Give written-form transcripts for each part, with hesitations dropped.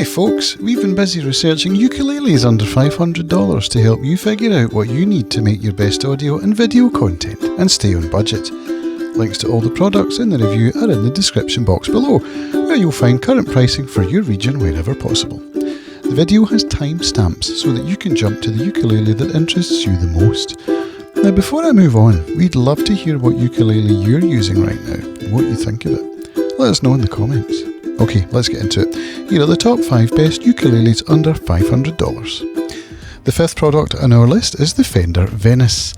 Hi folks, we've been busy researching ukuleles under $500 to help you figure out what you need to make your best audio and video content and stay on budget. Links to all the products in the review are in the description box below, where you'll find current pricing for your region wherever possible. The video has timestamps so that you can jump to the ukulele that interests you the most. Now before I move on, we'd love to hear what ukulele you're using right now and what you think of it. Let us know in the comments. Okay, let's get into it. Here are the top 5 best ukuleles under $500. The fifth product on our list is the Fender Venice.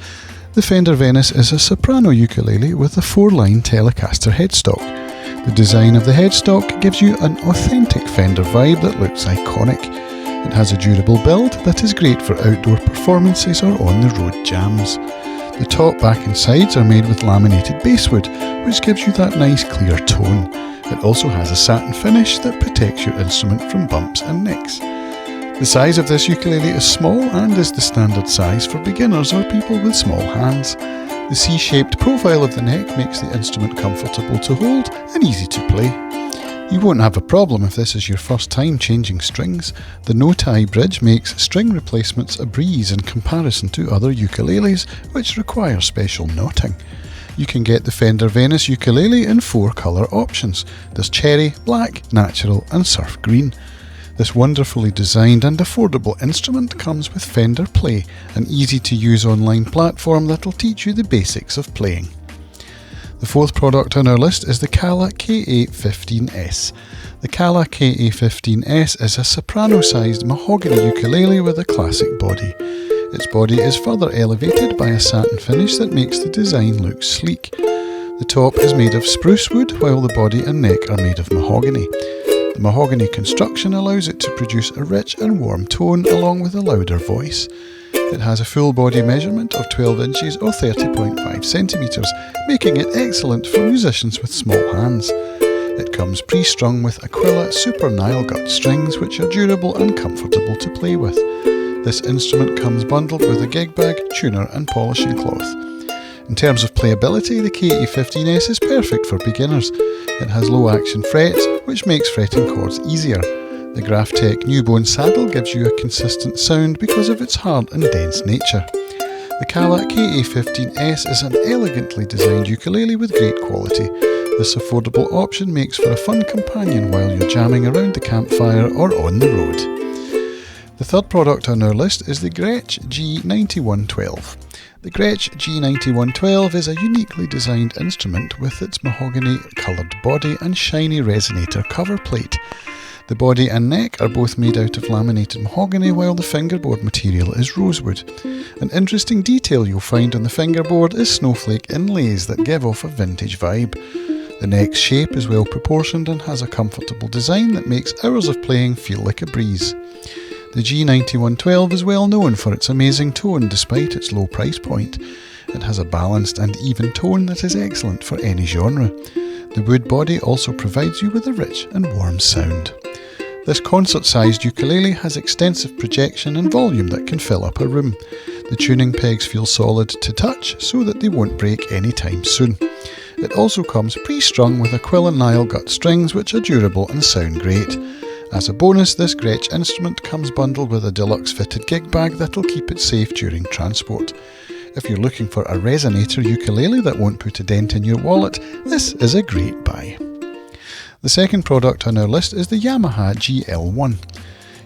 The Fender Venice is a soprano ukulele with a 4-line Telecaster headstock. The design of the headstock gives you an authentic Fender vibe that looks iconic. It has a durable build that is great for outdoor performances or on-the-road jams. The top, back and sides are made with laminated basswood, which gives you that nice clear tone. It also has a satin finish that protects your instrument from bumps and nicks. The size of this ukulele is small and is the standard size for beginners or people with small hands. The C-shaped profile of the neck makes the instrument comfortable to hold and easy to play. You won't have a problem if this is your first time changing strings. The no-tie bridge makes string replacements a breeze in comparison to other ukuleles, which require special knotting. You can get the Fender Venice ukulele in 4 colour options. There's cherry, black, natural and surf green. This wonderfully designed and affordable instrument comes with Fender Play, an easy to use online platform that'll teach you the basics of playing. The fourth product on our list is the Kala KA15S. The Kala KA15S is a soprano-sized mahogany ukulele with a classic body. Its body is further elevated by a satin finish that makes the design look sleek. The top is made of spruce wood while the body and neck are made of mahogany. The mahogany construction allows it to produce a rich and warm tone along with a louder voice. It has a full body measurement of 12 inches or 30.5 centimetres, making it excellent for musicians with small hands. It comes pre-strung with Aquila Super Nile Gut strings, which are durable and comfortable to play with. This instrument comes bundled with a gig bag, tuner and polishing cloth. In terms of playability, the KA15S is perfect for beginners. It has low action frets, which makes fretting chords easier. The Graphtec Newbone saddle gives you a consistent sound because of its hard and dense nature. The Kala KA15S is an elegantly designed ukulele with great quality. This affordable option makes for a fun companion while you're jamming around the campfire or on the road. The third product on our list is the Gretsch G9112. The Gretsch G9112 is a uniquely designed instrument with its mahogany coloured body and shiny resonator cover plate. The body and neck are both made out of laminated mahogany while the fingerboard material is rosewood. An interesting detail you'll find on the fingerboard is snowflake inlays that give off a vintage vibe. The neck's shape is well proportioned and has a comfortable design that makes hours of playing feel like a breeze. The G9112 is well known for its amazing tone despite its low price point. It has a balanced and even tone that is excellent for any genre. The wood body also provides you with a rich and warm sound. This concert-sized ukulele has extensive projection and volume that can fill up a room. The tuning pegs feel solid to touch so that they won't break anytime soon. It also comes pre-strung with Aquila Nile Gut strings, which are durable and sound great. As a bonus, this Gretsch instrument comes bundled with a deluxe fitted gig bag that'll keep it safe during transport. If you're looking for a resonator ukulele that won't put a dent in your wallet, this is a great buy. The second product on our list is the Yamaha GL1.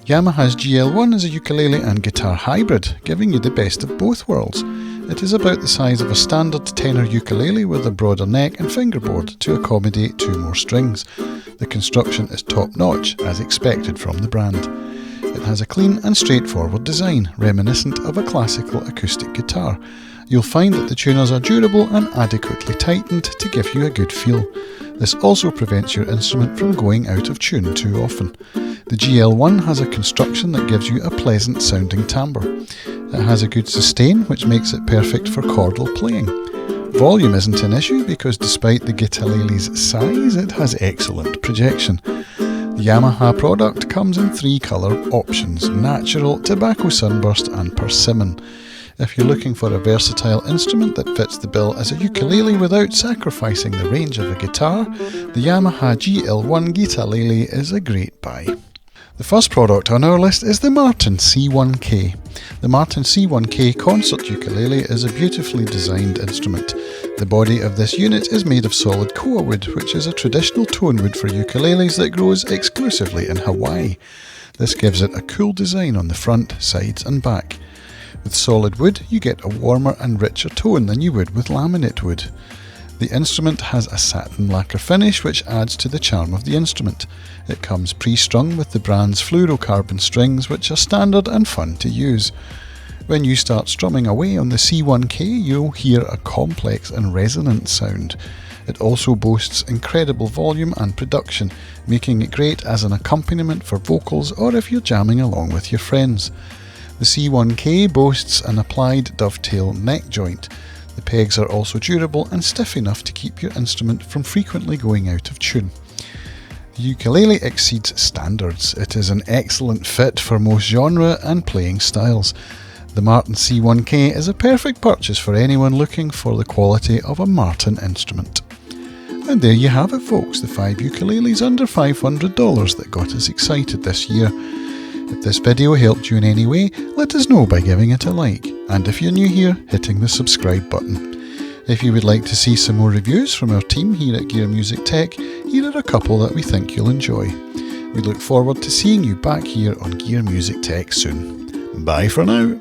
Yamaha's GL1 is a ukulele and guitar hybrid, giving you the best of both worlds. It is about the size of a standard tenor ukulele with a broader neck and fingerboard to accommodate 2 more strings. The construction is top-notch, as expected from the brand. It has a clean and straightforward design, reminiscent of a classical acoustic guitar. You'll find that the tuners are durable and adequately tightened to give you a good feel. This also prevents your instrument from going out of tune too often. The GL1 has a construction that gives you a pleasant sounding timbre. It has a good sustain, which makes it perfect for chordal playing. Volume isn't an issue because despite the ukulele's size, it has excellent projection. The Yamaha product comes in 3 colour options: natural, tobacco sunburst and persimmon. If you're looking for a versatile instrument that fits the bill as a ukulele without sacrificing the range of a guitar, the Yamaha GL1 Guitarlele is a great buy. The first product on our list is the Martin C1K. The Martin C1K concert ukulele is a beautifully designed instrument. The body of this unit is made of solid koa wood, which is a traditional tone wood for ukuleles that grows exclusively in Hawaii. This gives it a cool design on the front, sides and back. With solid wood, you get a warmer and richer tone than you would with laminate wood. The instrument has a satin lacquer finish which adds to the charm of the instrument. It comes pre-strung with the brand's fluorocarbon strings, which are standard and fun to use. When you start strumming away on the C1K, you'll hear a complex and resonant sound. It also boasts incredible volume and production, making it great as an accompaniment for vocals or if you're jamming along with your friends. The C1K boasts an applied dovetail neck joint. The pegs are also durable and stiff enough to keep your instrument from frequently going out of tune. The ukulele exceeds standards. It is an excellent fit for most genre and playing styles. The Martin C1K is a perfect purchase for anyone looking for the quality of a Martin instrument. And there you have it, folks, the 5 ukuleles under $500 that got us excited this year. If this video helped you in any way, let us know by giving it a like, and if you're new here, hitting the subscribe button. If you would like to see some more reviews from our team here at Gear Music Tech, here are a couple that we think you'll enjoy. We look forward to seeing you back here on Gear Music Tech soon. Bye for now.